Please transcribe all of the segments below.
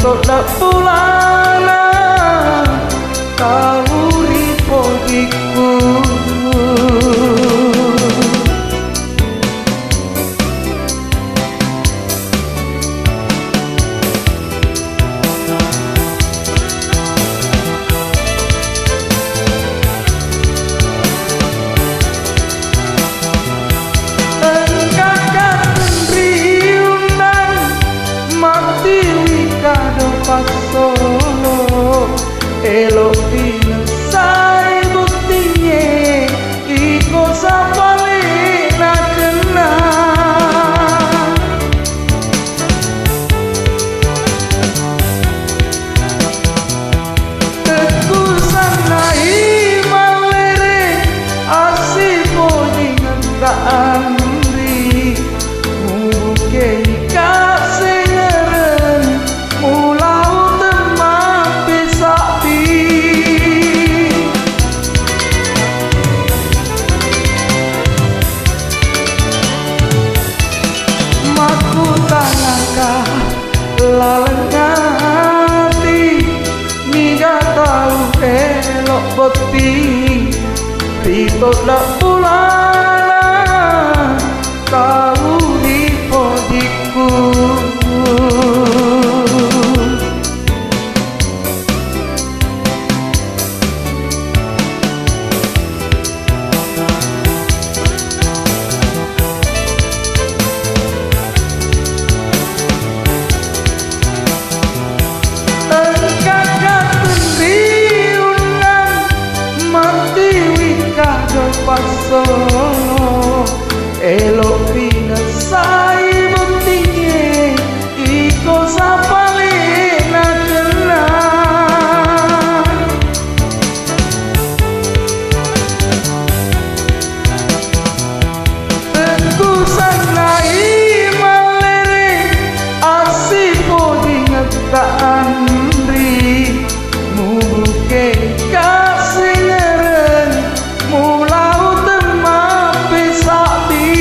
Rito dak pulana kau ripo diku. Solo elok pinasai buktinya iko sapale na kena teku sanai malere asih pojingan tak amri muke kasih lalengati niga tahu elok bekti Rito dak pulana kau ripo diku. Solo elok pinasai buktinya iko sapale na kena teku sanai malere asih pojingan tak andri mubuke kasih ngeren mulau temah pesati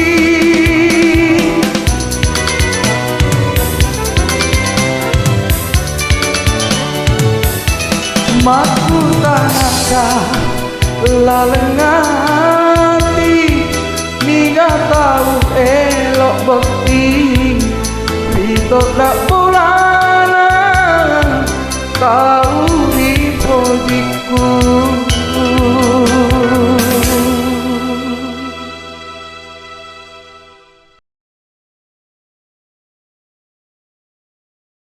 maku tanaka lalengati niga tahu elok bekti Rito dak pulana kau ripo diku.